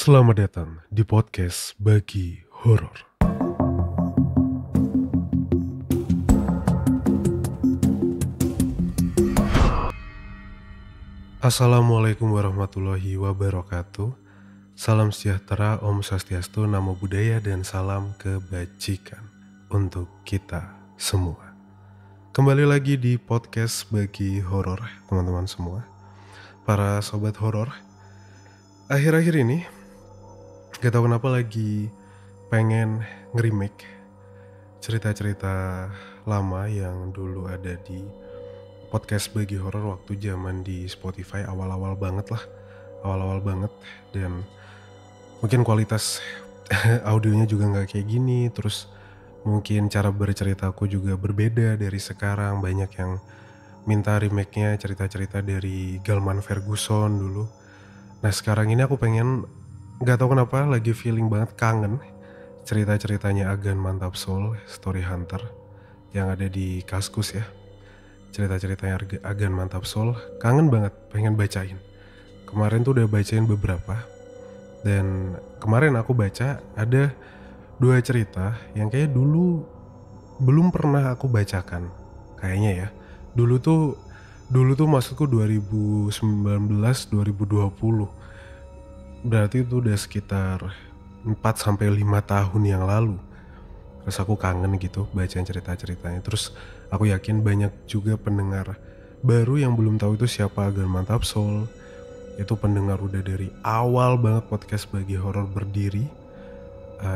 Selamat datang di podcast Bagi Horor. Assalamualaikum warahmatullahi wabarakatuh. Salam sejahtera, Om Swastiastu, Namo Buddhaya, dan salam kebajikan untuk kita semua. Kembali lagi di podcast Bagi Horor, teman-teman semua. Para sobat horor, akhir-akhir ini gak tahu kenapa lagi pengen nge-remake cerita-cerita lama yang dulu ada di podcast Bagi Horor waktu zaman di Spotify awal-awal banget. Dan mungkin kualitas audionya juga gak kayak gini. Terus mungkin cara berceritaku juga berbeda dari sekarang. Banyak yang minta remake-nya cerita-cerita dari Galman Ferguson dulu. Nah sekarang ini aku pengen, gak tahu kenapa lagi feeling banget kangen cerita-ceritanya Agan Mantap Soul, Story Hunter yang ada di Kaskus ya. Cerita-ceritanya Agan Mantap Soul, kangen banget pengen bacain. Kemarin tuh udah bacain beberapa. Dan kemarin aku baca ada 2 cerita yang kayak dulu belum pernah aku bacakan. Kayaknya ya. Dulu tuh maksudku 2019-2020. Berarti itu udah sekitar 4-5 tahun yang lalu. Terus aku kangen gitu bacain cerita-ceritanya. Terus aku yakin banyak juga pendengar baru yang belum tahu itu siapa Agan Mantap Soul. Itu pendengar udah dari awal banget podcast Bagi Horor berdiri.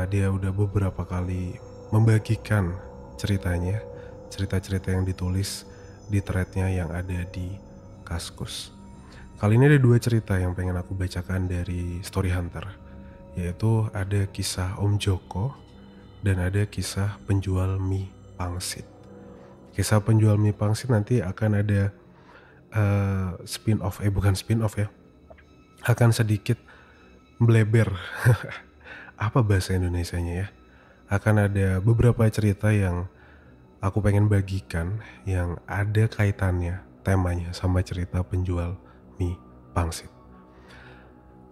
Dia udah beberapa kali membagikan ceritanya, cerita-cerita yang ditulis di threadnya yang ada di Kaskus. Kali ini ada 2 cerita yang pengen aku bacakan dari Story Hunter, yaitu ada kisah Om Joko dan ada kisah penjual mie pangsit. Kisah penjual mie pangsit nanti akan ada bukan spin-off ya, akan sedikit bleber. Apa bahasa Indonesianya ya? Akan ada beberapa cerita yang aku pengen bagikan yang ada kaitannya temanya sama cerita penjual mie pangsit.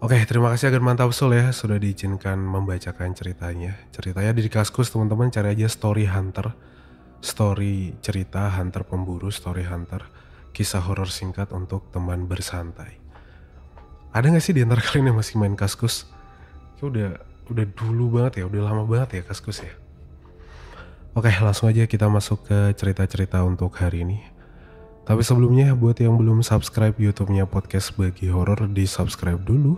Oke, terima kasih Agan Mantap Soul ya sudah diizinkan membacakan ceritanya. Ceritanya di Kaskus, teman-teman cari aja Story Hunter. Story cerita Hunter Pemburu, Story Hunter. Kisah horor singkat untuk teman bersantai. Ada gak sih di antara kalian yang masih main Kaskus? Udah dulu banget ya, udah lama banget ya Kaskus ya. Oke, langsung aja kita masuk ke cerita-cerita untuk hari ini. Tapi sebelumnya buat yang belum subscribe YouTube-nya podcast Bagi Horor, di subscribe dulu.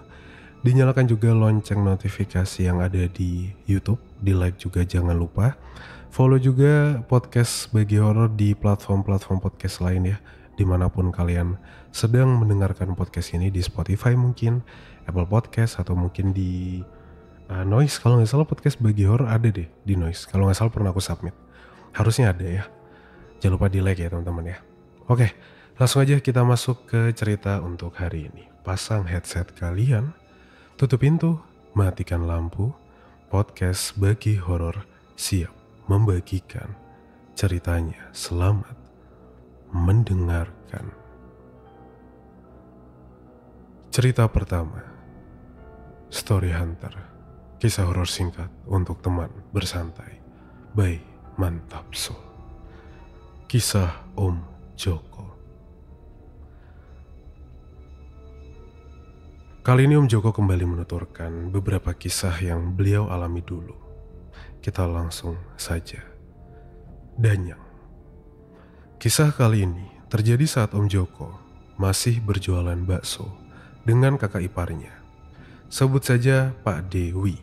Dinyalakan juga lonceng notifikasi yang ada di YouTube, di like juga jangan lupa. Follow juga podcast Bagi Horor di platform-platform podcast lain ya, dimanapun kalian sedang mendengarkan podcast ini, di Spotify mungkin, Apple Podcast, atau mungkin di Noise. Kalau gak salah podcast Bagi Horor ada deh di Noise, kalau gak salah pernah aku submit. Harusnya ada ya. Jangan lupa di like ya teman-teman ya. Oke, langsung aja kita masuk ke cerita untuk hari ini. Pasang headset kalian, tutup pintu, matikan lampu. Podcast Bagi Horor siap membagikan ceritanya. Selamat mendengarkan. Cerita pertama, Story Hunter, kisah horor singkat untuk teman bersantai by Mantap Soul. Kisah Om Joko. Kali ini Om Joko kembali menuturkan beberapa kisah yang beliau alami dulu. Kita langsung saja. Danyang. Kisah kali ini terjadi saat Om Joko masih berjualan bakso dengan kakak iparnya. Sebut saja Pak Dewi.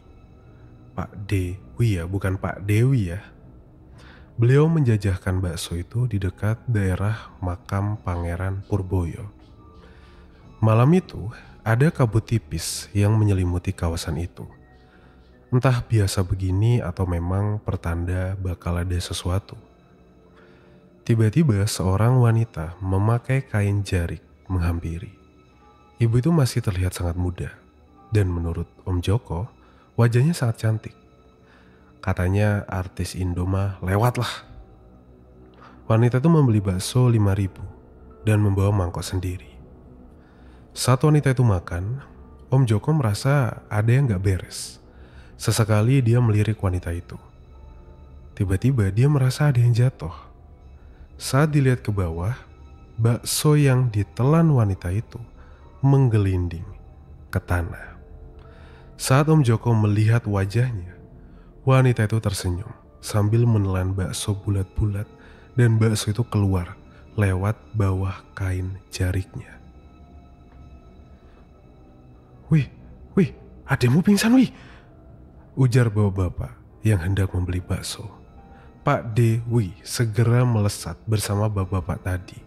Pak Dewi ya, bukan Pak Dewi ya. Beliau menjajahkan bakso itu di dekat daerah makam Pangeran Purboyo. Malam itu, ada kabut tipis yang menyelimuti kawasan itu. Entah biasa begini atau memang pertanda bakal ada sesuatu. Tiba-tiba seorang wanita memakai kain jarik menghampiri. Ibu itu masih terlihat sangat muda, dan menurut Om Joko, wajahnya sangat cantik. Katanya artis Indo mah lewat lah. Wanita itu membeli bakso 5.000 dan membawa mangkok sendiri. Saat wanita itu makan, Om Joko merasa ada yang gak beres. Sesekali dia melirik wanita itu. Tiba-tiba dia merasa ada yang jatuh. Saat dilihat ke bawah, bakso yang ditelan wanita itu menggelinding ke tanah. Saat Om Joko melihat wajahnya, wanita itu tersenyum sambil menelan bakso bulat-bulat dan bakso itu keluar lewat bawah kain jariknya. Wih, ademu pingsan wih, ujar bapak-bapak yang hendak membeli bakso. Pak Dewi segera melesat bersama bapak-bapak tadi.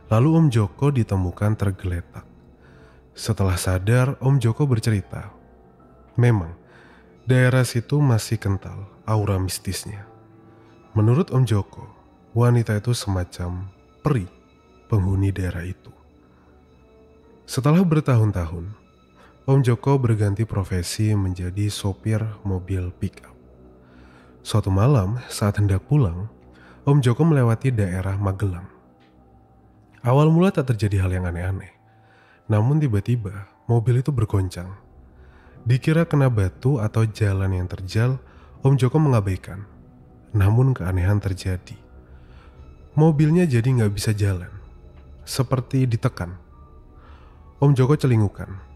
Lalu Om Joko ditemukan tergeletak. Setelah sadar, Om Joko bercerita, memang daerah situ masih kental aura mistisnya. Menurut Om Joko, wanita itu semacam peri penghuni daerah itu. Setelah bertahun-tahun, Om Joko berganti profesi menjadi sopir mobil pick-up. Suatu malam saat hendak pulang, Om Joko melewati daerah Magelang. Awal mula tak terjadi hal yang aneh-aneh. Namun tiba-tiba mobil itu bergoncang. Dikira kena batu atau jalan yang terjal, Om Joko mengabaikan. Namun keanehan terjadi. Mobilnya jadi gak bisa jalan. Seperti ditekan. Om Joko celingukan.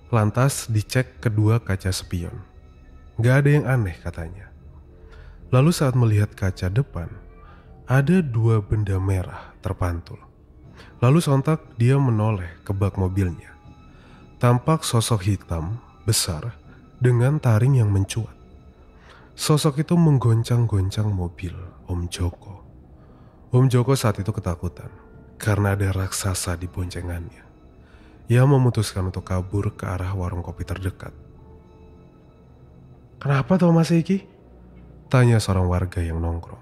Lantas dicek kedua kaca spion. Gak ada yang aneh katanya. Lalu saat melihat kaca depan, ada dua benda merah terpantul. Lalu sontak dia menoleh ke bak mobilnya. Tampak sosok hitam besar dengan taring yang mencuat. Sosok itu menggoncang-goncang mobil Om Joko. Om Joko saat itu ketakutan karena ada raksasa di boncengannya. Ia memutuskan untuk kabur ke arah warung kopi terdekat. "Kenapa toh Mas Iki?" tanya seorang warga yang nongkrong.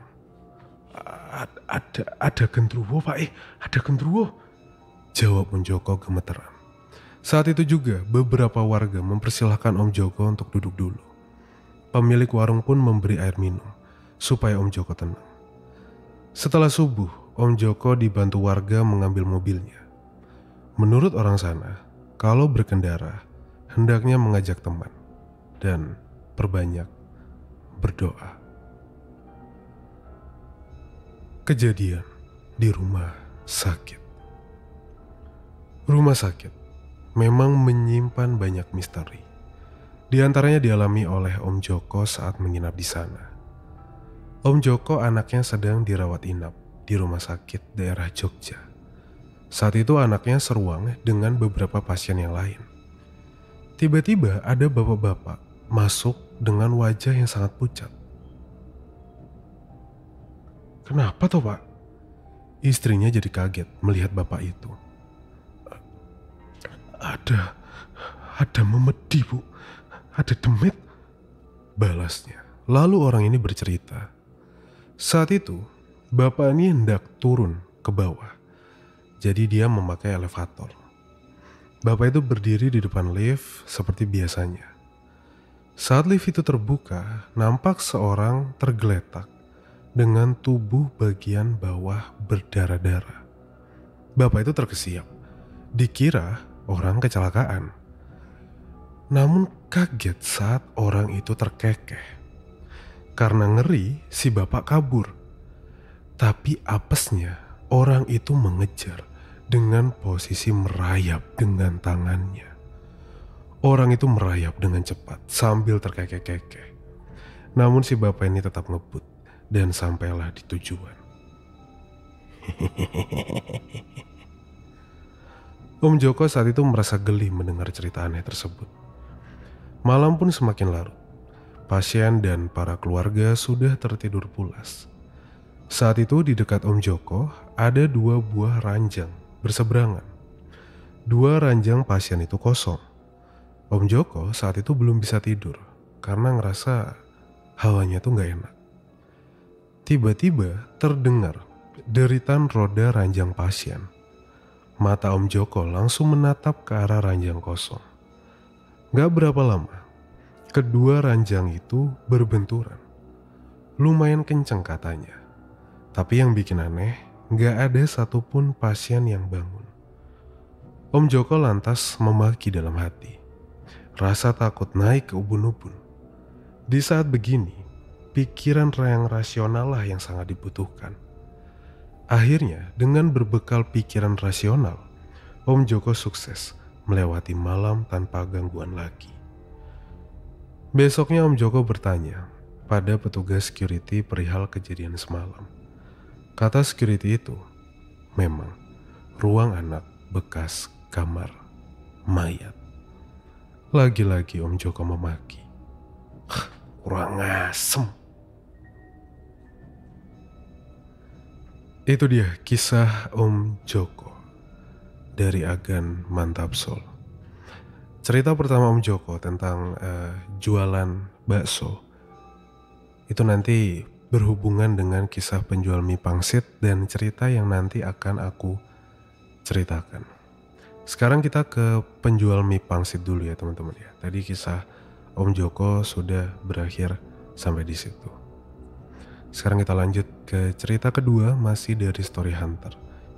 Ada gendruwo Pak, ada gendruwo," jawab Om Joko gemeteran. Saat itu juga beberapa warga mempersilahkan Om Joko untuk duduk dulu. Pemilik warung pun memberi air minum supaya Om Joko tenang. Setelah subuh, Om Joko dibantu warga mengambil mobilnya. Menurut orang sana, kalau berkendara, hendaknya mengajak teman dan perbanyak berdoa. Kejadian di rumah sakit. Rumah sakit memang menyimpan banyak misteri. Di antaranya dialami oleh Om Joko saat menginap di sana. Om Joko anaknya sedang dirawat inap di rumah sakit daerah Jogja. Saat itu anaknya seruang dengan beberapa pasien yang lain. Tiba-tiba ada bapak-bapak masuk dengan wajah yang sangat pucat. "Kenapa toh Pak?" Istrinya jadi kaget melihat bapak itu. Ada memedi Bu, ada demit," balasnya. Lalu orang ini bercerita. Saat itu bapak ini hendak turun ke bawah. Jadi dia memakai elevator. Bapak itu berdiri di depan lift seperti biasanya. Saat lift itu terbuka, nampak seorang tergeletak dengan tubuh bagian bawah berdarah-darah. Bapak itu terkesiap. Dikira orang kecelakaan. Namun kaget saat orang itu terkekeh. Karena ngeri, si bapak kabur. Tapi apesnya, orang itu mengejar dengan posisi merayap dengan tangannya. Orang itu merayap dengan cepat sambil terkekeh-kekeh. Namun si bapak ini tetap ngebut dan sampailah di tujuan. Om Joko saat itu merasa geli mendengar cerita aneh tersebut. Malam pun semakin larut. Pasien dan para keluarga sudah tertidur pulas. Saat itu di dekat Om Joko ada dua buah ranjang berseberangan. Dua ranjang pasien itu kosong. Om Joko saat itu belum bisa tidur karena ngerasa hawanya tuh gak enak. Tiba-tiba terdengar deritan roda ranjang pasien. Mata Om Joko langsung menatap ke arah ranjang kosong. Gak berapa lama, kedua ranjang itu berbenturan. Lumayan kenceng katanya. Tapi yang bikin aneh, gak ada satupun pasien yang bangun. Om Joko lantas memaki dalam hati. Rasa takut naik ke ubun-ubun. Di saat begini, pikiran yang rasional lah yang sangat dibutuhkan. Akhirnya, dengan berbekal pikiran rasional, Om Joko sukses melewati malam tanpa gangguan lagi. Besoknya Om Joko bertanya pada petugas security perihal kejadian semalam. Kata security itu, memang ruang anak bekas kamar mayat. Lagi-lagi Om Joko memaki. Kurang asem. Itu dia kisah Om Joko dari Agan Mantapsol. Cerita pertama Om Joko tentang jualan bakso itu nanti berhubungan dengan kisah penjual mie pangsit dan cerita yang nanti akan aku ceritakan. Sekarang kita ke penjual mie pangsit dulu ya teman-teman ya. Tadi kisah Om Joko sudah berakhir sampai di situ. Sekarang kita lanjut ke cerita kedua masih dari Story Hunter.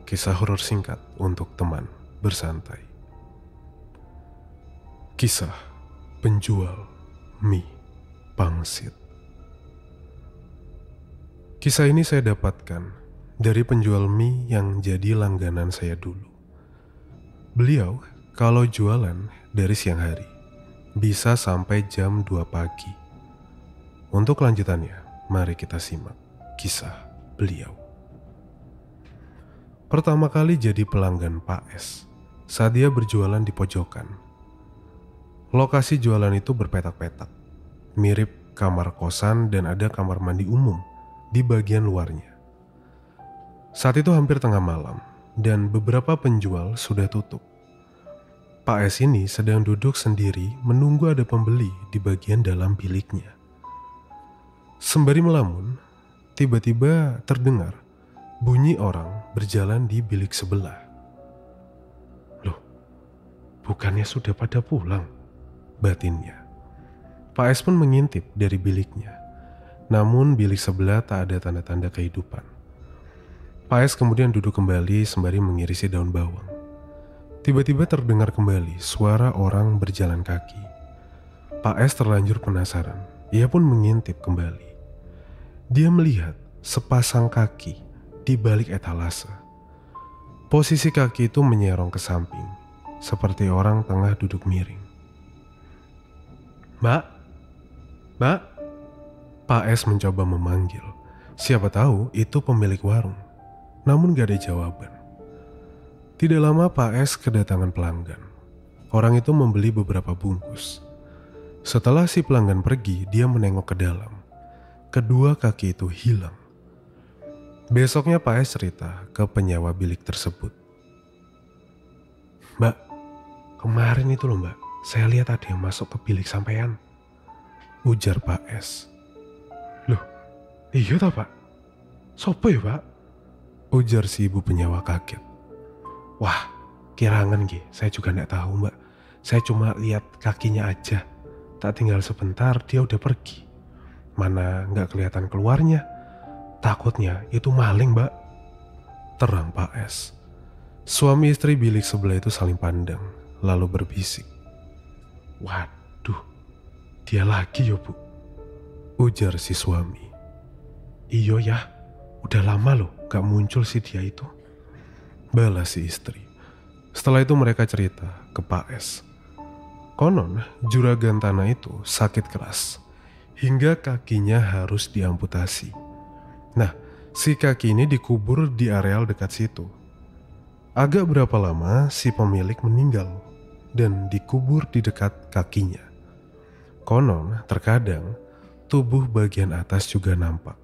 Kisah horor singkat untuk teman bersantai. Kisah penjual mie pangsit. Kisah ini saya dapatkan dari penjual mie yang jadi langganan saya dulu. Beliau kalau jualan dari siang hari bisa sampai jam 2 pagi. Untuk lanjutannya, mari kita simak kisah beliau. Pertama kali jadi pelanggan Pak S saat dia berjualan di pojokan. Lokasi jualan itu berpetak-petak, mirip kamar kosan dan ada kamar mandi umum di bagian luarnya. Saat itu hampir tengah malam dan beberapa penjual sudah tutup. Pak S ini sedang duduk sendiri menunggu ada pembeli di bagian dalam biliknya. Sembari melamun, tiba-tiba terdengar bunyi orang berjalan di bilik sebelah. Loh, bukannya sudah pada pulang? Batinnya. Pak S pun mengintip dari biliknya. Namun bilik sebelah tak ada tanda-tanda kehidupan. Pak S kemudian duduk kembali sembari mengirisi daun bawang. Tiba-tiba terdengar kembali suara orang berjalan kaki. Pak S terlanjur penasaran. Ia pun mengintip kembali. Dia melihat sepasang kaki di balik etalase. Posisi kaki itu menyerong ke samping, seperti orang tengah duduk miring. Mbak? Mbak? Pak S mencoba memanggil. Siapa tahu itu pemilik warung. Namun gak ada jawaban. Tidak lama Pak S kedatangan pelanggan. Orang itu membeli beberapa bungkus. Setelah si pelanggan pergi, dia menengok ke dalam. Kedua kaki itu hilang. Besoknya Pak S cerita ke penyewa bilik tersebut. Mbak, kemarin itu loh mbak, saya lihat ada yang masuk ke bilik sampean. Ujar Pak S. Loh, iya toh pak? Sopo ya pak? Ujar si ibu penyewa kaget. Wah, kirangan nggih, saya juga nggak tahu mbak. Saya cuma lihat kakinya aja. Tak tinggal sebentar dia udah pergi. Mana nggak kelihatan keluarnya. Takutnya itu maling mbak. Terang Pak S. Suami istri bilik sebelah itu saling pandang, lalu berbisik. Waduh, dia lagi ya bu. Ujar si suami. Iyo ya, udah lama loh gak muncul si dia itu. Balas si istri. Setelah itu mereka cerita ke Pak S. Konon juragan tanah itu sakit keras hingga kakinya harus diamputasi. Nah, si kaki ini dikubur di areal dekat situ. Agak berapa lama si pemilik meninggal dan dikubur di dekat kakinya. Konon terkadang tubuh bagian atas juga nampak.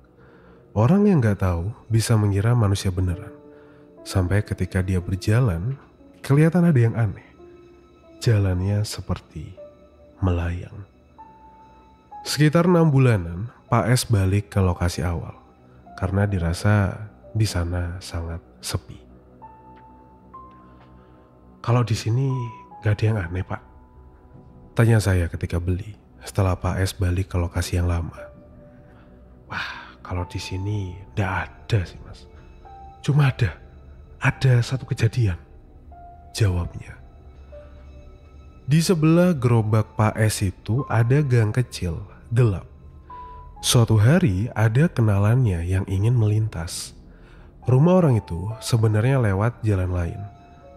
Orang yang gak tahu bisa mengira manusia beneran. Sampai ketika dia berjalan, kelihatan ada yang aneh. Jalannya seperti melayang. Sekitar 6 bulanan, Pak S balik ke lokasi awal karena dirasa di sana sangat sepi. Kalau di sini gak ada yang aneh, Pak? Tanya saya ketika beli setelah Pak S balik ke lokasi yang lama. Wah, kalau di sini gak ada sih, Mas. Cuma ada satu kejadian, jawabnya. Di sebelah gerobak Pak S itu ada gang kecil, gelap. Suatu hari ada kenalannya yang ingin melintas. Rumah orang itu sebenarnya lewat jalan lain,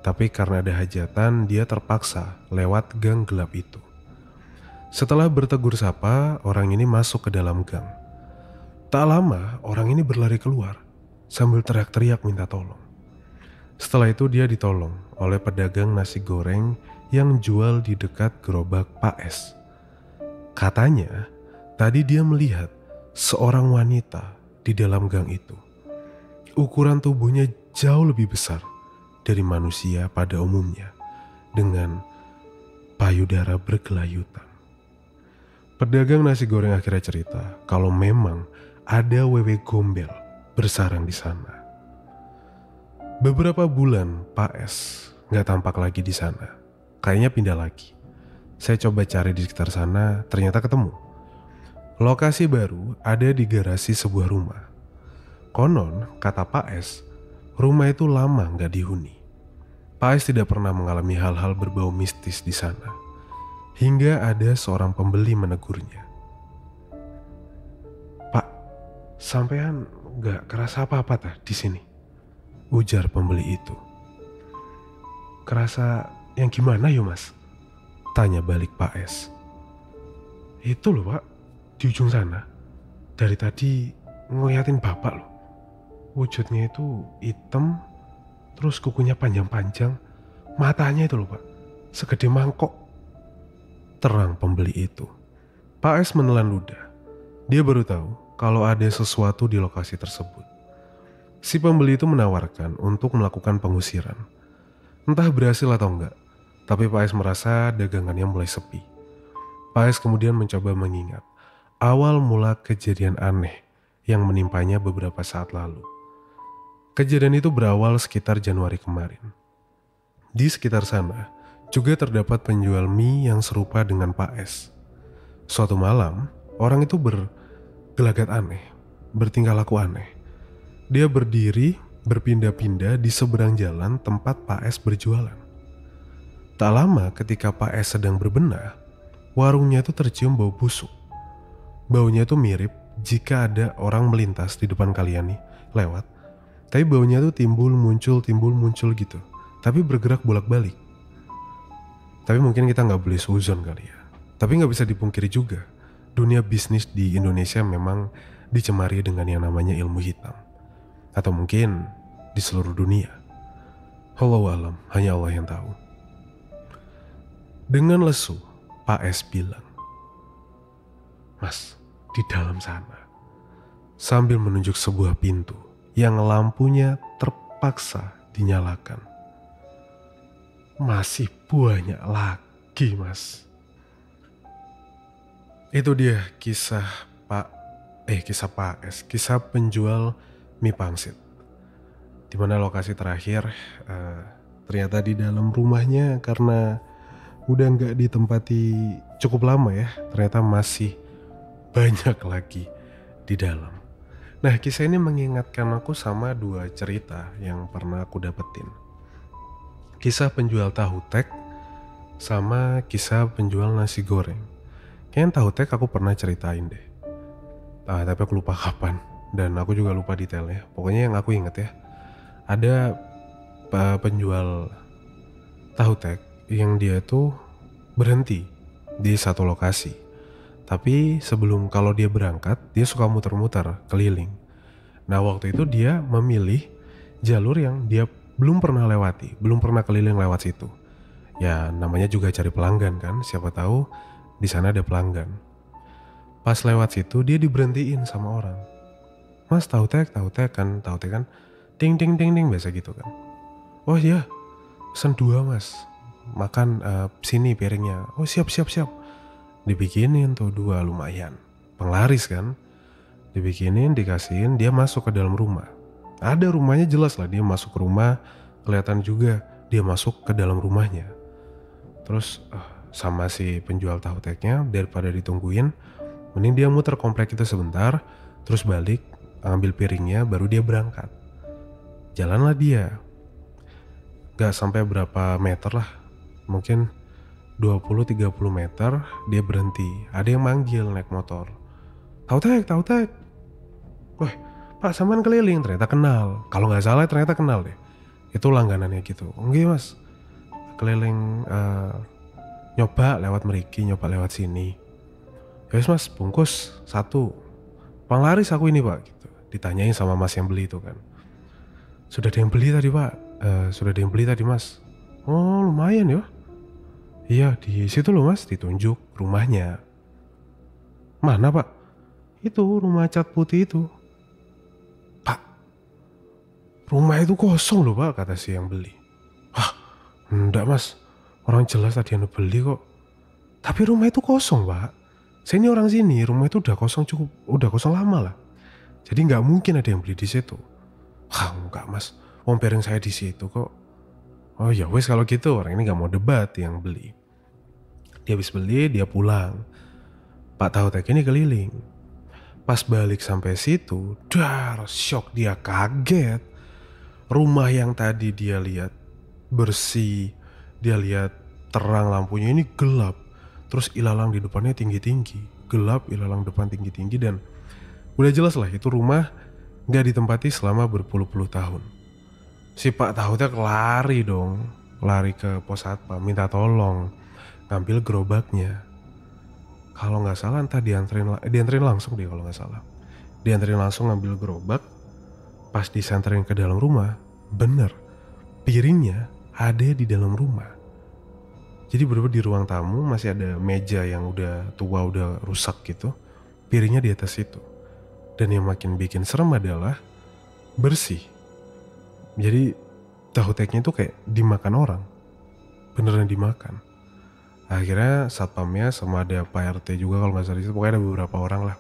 tapi karena ada hajatan dia terpaksa lewat gang gelap itu. Setelah bertegur sapa, orang ini masuk ke dalam gang. Tak lama orang ini berlari keluar sambil teriak-teriak minta tolong. Setelah itu dia ditolong oleh pedagang nasi goreng yang jual di dekat gerobak Pak S. Katanya tadi dia melihat seorang wanita di dalam gang itu. Ukuran tubuhnya jauh lebih besar dari manusia pada umumnya, dengan payudara bergelayutan. Pedagang nasi goreng akhirnya cerita kalau memang ada wewe gombel bersarang di sana. Beberapa bulan Pak S nggak tampak lagi di sana. Kayaknya pindah lagi. Saya coba cari di sekitar sana, ternyata ketemu. Lokasi baru ada di garasi sebuah rumah. Konon, kata Pak S, rumah itu lama nggak dihuni. Pak S tidak pernah mengalami hal-hal berbau mistis di sana. Hingga ada seorang pembeli menegurnya. "Pak, sampean nggak kerasa apa-apa tah di sini?" ujar pembeli itu. "Kerasa yang gimana yo mas?" tanya balik Pak S. "Itu loh pak, di ujung sana. Dari tadi ngeliatin bapak loh. Wujudnya itu hitam, terus kukunya panjang-panjang. Matanya itu loh pak, segede mangkok," terang pembeli itu. Pak S menelan ludah. Dia baru tahu kalau ada sesuatu di lokasi tersebut. Si pembeli itu menawarkan untuk melakukan pengusiran. Entah berhasil atau enggak, tapi Pak S merasa dagangannya mulai sepi. Pak S kemudian mencoba mengingat awal mula kejadian aneh yang menimpanya beberapa saat lalu. Kejadian itu berawal sekitar Januari kemarin. Di sekitar sana juga terdapat penjual mie yang serupa dengan Pak S. Suatu malam, orang itu bergelagat aneh, bertingkah laku aneh. Dia berdiri berpindah-pindah di seberang jalan tempat Pak S berjualan. Tak lama ketika Pak S sedang berbenah, warungnya itu tercium bau busuk. Baunya itu mirip jika ada orang melintas di depan kalian nih, lewat. Tapi baunya itu timbul muncul gitu. Tapi bergerak bolak-balik. Tapi mungkin kita nggak boleh suzon kali ya. Tapi nggak bisa dipungkiri juga, dunia bisnis di Indonesia memang dicemari dengan yang namanya ilmu hitam. Atau mungkin di seluruh dunia. Wallahu alam, hanya Allah yang tahu. Dengan lesu, Pak S bilang, "Mas, di dalam sana," sambil menunjuk sebuah pintu yang lampunya terpaksa dinyalakan. "Masih banyak lagi, mas." Itu dia kisah Pak S, kisah penjual mie pangsit. Dimana lokasi terakhir ternyata di dalam rumahnya, karena udah nggak ditempati cukup lama ya, ternyata masih banyak lagi di dalam. Nah, kisah ini mengingatkan aku sama dua cerita yang pernah aku dapetin. Kisah penjual tahu tek sama kisah penjual nasi goreng. Kayaknya tahu tek aku pernah ceritain deh. Tapi aku lupa kapan dan aku juga lupa detailnya. Pokoknya yang aku inget ya, ada penjual tahu tek yang dia tuh berhenti di satu lokasi. Tapi sebelum kalau dia berangkat, dia suka muter-muter keliling. Nah, waktu itu dia memilih jalur yang dia belum pernah lewati, belum pernah keliling lewat situ. Ya, namanya juga cari pelanggan kan, siapa tahu di sana ada pelanggan. Pas lewat situ dia diberhentiin sama orang. "Mas, tahu tek kan, ding ding ding ding biasa gitu kan." "Oh iya, pesen 2 mas, makan sini piringnya." "Oh siap." Dibikinin tuh 2, lumayan, penglaris kan. Dibikinin, dikasihin, dia masuk ke dalam rumah. Ada rumahnya jelas lah, dia masuk ke rumah, kelihatan juga dia masuk ke dalam rumahnya. Terus sama si penjual tahu teknya, daripada ditungguin, mending dia muter komplek itu sebentar, terus balik, ambil piringnya, baru dia berangkat. Jalanlah dia. Gak sampai berapa meter lah, mungkin 20-30 meter dia berhenti. Ada yang manggil naik motor. Tautek. Wah, Pak sampean keliling, ternyata kenal. Kalau nggak salah ternyata kenal deh. Itu langganannya gitu. Enggak mas, keliling nyoba lewat meriki, nyoba lewat sini. Ya mas, bungkus 1. Panglaris aku ini pak gitu. Ditanyain sama mas yang beli itu kan. Sudah ada yang beli tadi pak. Sudah ada yang beli tadi mas. Oh lumayan ya. Iya di situ loh mas, ditunjuk rumahnya. Mana pak? Itu rumah cat putih itu. Pak, rumah itu kosong loh pak, kata si yang beli. Hah, enggak mas, orang jelas tadi yang beli kok. Tapi rumah itu kosong pak. Saya ini orang sini, rumah itu udah kosong lama lah. Jadi nggak mungkin ada yang beli di situ. Hah, enggak mas, wong piring saya di situ kok. Oh ya wes kalau gitu, orang ini nggak mau debat yang beli. Dia habis beli, dia pulang. Pak Tautek ini keliling. Pas balik sampai situ, shock, dia kaget. Rumah yang tadi dia lihat bersih, dia lihat terang lampunya ini gelap. Terus ilalang di depannya tinggi-tinggi. Gelap, ilalang depan tinggi-tinggi dan udah jelas lah itu rumah gak ditempati selama berpuluh-puluh tahun. Si Pak Tautek lari dong, lari ke pos satpam, minta tolong, ngambil gerobaknya. Kalau nggak salah entah dianterin langsung deh kalau nggak salah. Dianterin langsung ngambil gerobak, pas disenterin ke dalam rumah, bener, piringnya ada di dalam rumah. Jadi bener-bener di ruang tamu masih ada meja yang udah tua, udah rusak gitu, piringnya di atas itu. Dan yang makin bikin serem adalah bersih. Jadi tahu teknya itu kayak dimakan orang, beneran dimakan. Akhirnya satpamnya sama ada Pak RT juga kalau nggak salah itu, pokoknya ada beberapa orang lah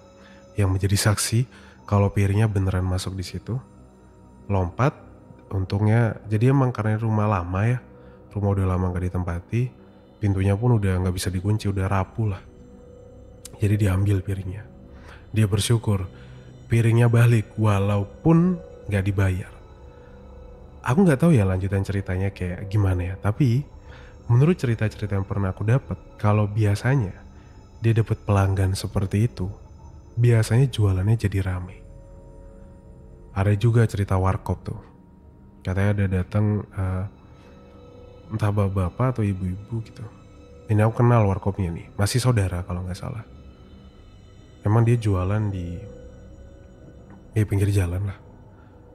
yang menjadi saksi kalau piringnya beneran masuk di situ. Lompat, untungnya jadi emang karena rumah lama ya, rumah udah lama nggak ditempati, pintunya pun udah nggak bisa dikunci, udah rapuh lah. Jadi diambil piringnya. Dia bersyukur piringnya balik walaupun nggak dibayar. Aku nggak tahu ya lanjutan ceritanya kayak gimana ya, tapi menurut cerita-cerita yang pernah aku dapat, kalau biasanya dia dapat pelanggan seperti itu, biasanya jualannya jadi rame. Ada juga cerita warkop tuh, katanya ada datang entah bapak-bapak atau ibu-ibu gitu. Ini aku kenal warkopnya nih, masih saudara kalau nggak salah. Emang dia jualan di pinggir jalan lah.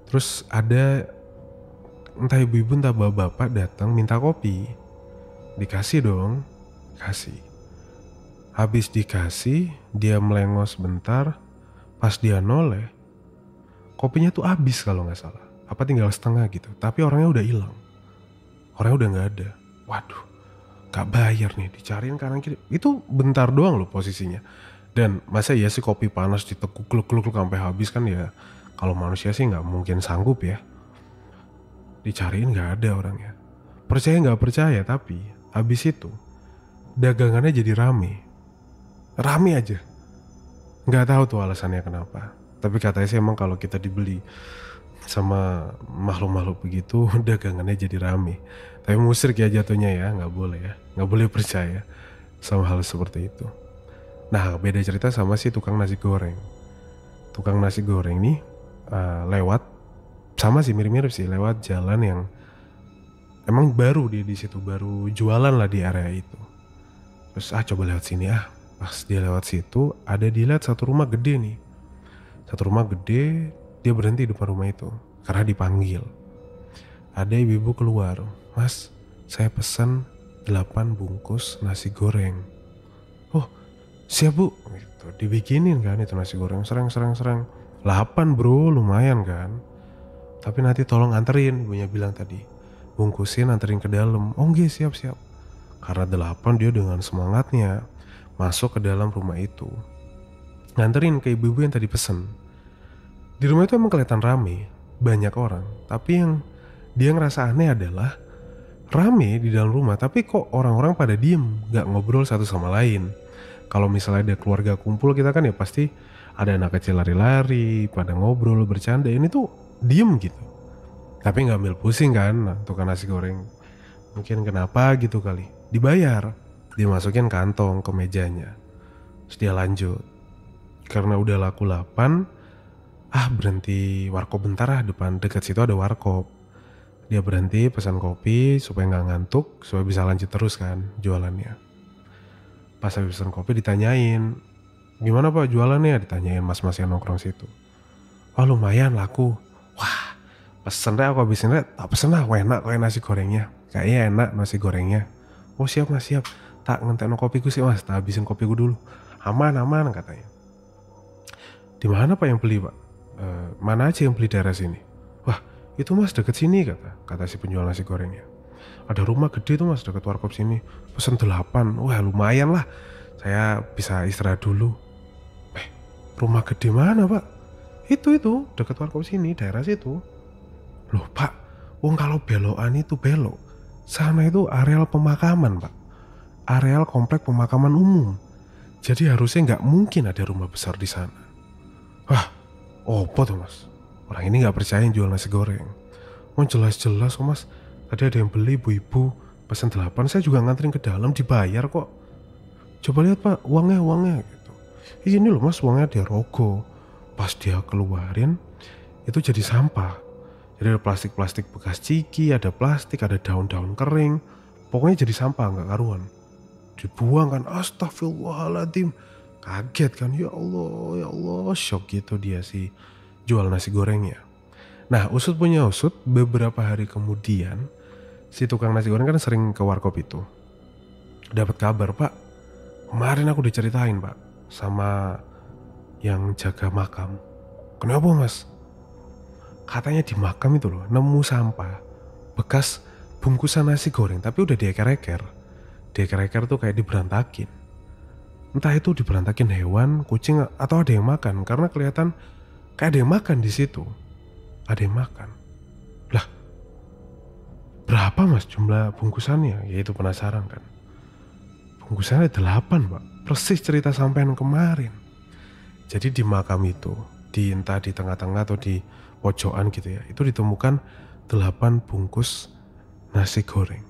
Terus ada entah ibu-ibu entah bapak-bapak datang minta kopi. Dikasih dong, kasih. Habis dikasih, dia melengos bentar. Pas dia noleh, kopinya tuh habis kalau nggak salah. Apa tinggal setengah gitu. Tapi orangnya udah hilang. Orangnya udah nggak ada. Waduh, nggak bayar nih. Dicariin kanan kiri. Itu bentar doang loh posisinya. Dan masa ya sih kopi panas ditekuk kluk sampai habis kan ya. Kalau manusia sih nggak mungkin sanggup ya. Dicariin nggak ada orangnya. Percaya nggak percaya tapi habis itu dagangannya jadi rame aja. Nggak tahu tuh alasannya kenapa. Tapi katanya sih emang kalau kita dibeli sama makhluk-makhluk begitu dagangannya jadi rame. Tapi musrik ya jatuhnya ya, nggak boleh percaya sama hal seperti itu. Nah beda cerita sama si tukang nasi goreng. Tukang nasi goreng nih lewat sama sih mirip-mirip sih, lewat jalan yang emang baru dia di situ, baru jualan lah di area itu. Terus coba lewat sini Pas dia lewat situ, ada dilihat satu rumah gede nih. Satu rumah gede, dia berhenti di depan rumah itu karena dipanggil. Ada ibu-ibu keluar, "Mas, saya pesan 8 bungkus nasi goreng." "Oh, siap bu." Gitu. Dibikinin kan itu nasi goreng, serang. 8 bro, lumayan kan. Tapi nanti tolong anterin, ibunya bilang tadi. Bungkusin anterin ke dalam. Oh nggih, siap. Karena 8 dia dengan semangatnya masuk ke dalam rumah itu, nganterin ke ibu-ibu yang tadi pesen. Di rumah itu emang kelihatan rame, banyak orang. Tapi yang dia ngerasa aneh adalah rame di dalam rumah, tapi kok orang-orang pada diem, gak ngobrol satu sama lain. Kalau misalnya ada keluarga kumpul kita kan ya pasti ada anak kecil lari-lari, pada ngobrol, bercanda. Ini tuh diem gitu. Tapi gak ambil pusing kan tukang nasi goreng. Mungkin kenapa gitu kali. Dibayar. dimasukin kantong ke mejanya. Terus dia lanjut. Karena udah laku 8, berhenti warkop bentar depan dekat situ ada warkop. Dia berhenti pesan kopi supaya nggak ngantuk, supaya bisa lanjut terus kan jualannya. Pas habis pesan kopi ditanyain, gimana Pak jualannya? Ditanyain mas-mas yang nongkrong situ. Oh lumayan laku. Wah pesen deh, aku habisin deh. Tak pesen lah, enak kayak nasi gorengnya. Kayaknya enak nasi gorengnya. Oh siap mas, siap. Tak ngentekno kopiku sih mas, tak habisin kopiku dulu. Aman katanya. Di mana Pak yang beli Pak? Mana aja yang beli daerah sini? Wah itu mas deket sini kata si penjual nasi gorengnya. Ada rumah gede tuh mas deket warkop sini. Pesen 8. Wah lumayan lah, saya bisa istirahat dulu. Rumah gede mana Pak? Itu deket warkop sini, daerah situ. Loh Pak, wong kalau belokan itu belok, sana itu areal pemakaman Pak. Areal komplek pemakaman umum. Jadi harusnya nggak mungkin ada rumah besar di sana. Wah, opo tuh mas? Orang ini nggak percaya jual nasi goreng. Oh jelas-jelas kok mas, tadi ada yang beli ibu-ibu pesan 8, saya juga nganterin ke dalam dibayar kok. Coba lihat Pak, uangnya gitu. Ini loh mas, uangnya dia rogo. Pas dia keluarin itu jadi sampah. Jadi ada plastik-plastik bekas ciki, ada plastik, ada daun-daun kering. Pokoknya jadi sampah nggak karuan. Dibuang kan, astagfirullahaladzim. Kaget kan, ya Allah, shock gitu dia si jual nasi gorengnya. Nah usut punya usut, beberapa hari kemudian si tukang nasi goreng kan sering ke warkop itu. Dapat kabar Pak, kemarin aku diceritain Pak sama yang jaga makam. Kenapa mas? Katanya di makam itu loh nemu sampah bekas bungkusan nasi goreng, tapi udah dieker-eker. Dieker-eker tuh kayak diberantakin. Entah itu diberantakin hewan, kucing atau ada yang makan, karena kelihatan kayak ada yang makan di situ. Ada yang makan. Lah, berapa mas jumlah bungkusannya? Ya itu penasaran kan. Bungkusannya 8 Pak. Persis cerita sampean kemarin. Jadi di makam itu, entah di tengah-tengah atau di pojokan gitu ya, itu ditemukan 8 bungkus nasi goreng.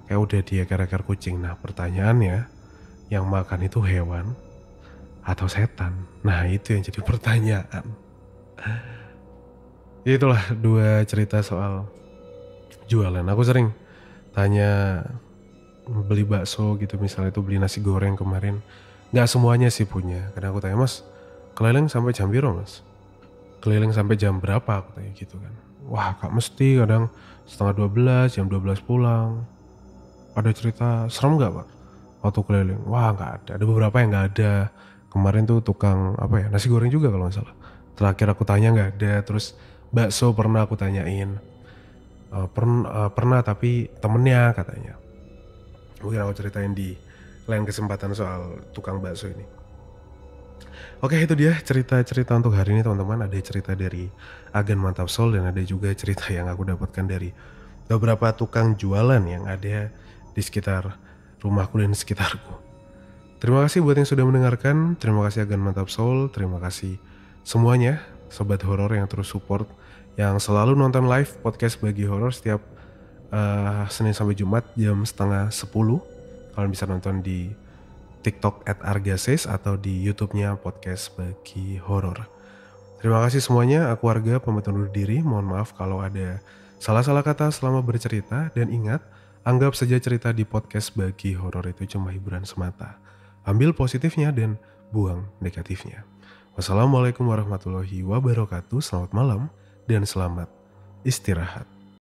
Kayak udah dieker-eker kucing. Nah pertanyaannya, yang makan itu hewan atau setan? Nah itu yang jadi pertanyaan. Itulah 2 cerita soal jualan. Aku sering tanya beli bakso gitu, misalnya itu beli nasi goreng kemarin. Gak semuanya sih punya. Kadang aku tanya, mas keliling sampai jam berapa mas? Keliling sampai jam berapa? Aku tanya gitu kan. Wah gak mesti, kadang setengah 12, jam 12 pulang. Ada cerita serem gak Pak waktu keliling? Wah gak ada beberapa yang gak ada. Kemarin tuh tukang nasi goreng juga kalau gak salah. Terakhir aku tanya gak ada. Terus bakso pernah aku tanyain. Pernah tapi temennya katanya. Mungkin aku ceritain di lain kesempatan soal tukang bakso ini. Oke itu dia cerita-cerita untuk hari ini teman-teman. Ada cerita dari Agen Mantap Soul dan ada juga cerita yang aku dapatkan dari beberapa tukang jualan yang ada di sekitar rumahku dan sekitarku. Terima kasih buat yang sudah mendengarkan. Terima kasih Agen Mantap Soul. Terima kasih semuanya sobat horor yang terus support, yang selalu nonton live podcast Bagi Horor setiap Senin sampai Jumat jam 9:30. Kalian bisa nonton di TikTok @argases atau di YouTube-nya podcast Bagi Horor. Terima kasih semuanya. Aku Arga pamit undur diri. Mohon maaf kalau ada salah-salah kata selama bercerita, dan ingat, anggap saja cerita di podcast Bagi Horor itu cuma hiburan semata. Ambil positifnya dan buang negatifnya. Wassalamualaikum warahmatullahi wabarakatuh. Selamat malam dan selamat istirahat.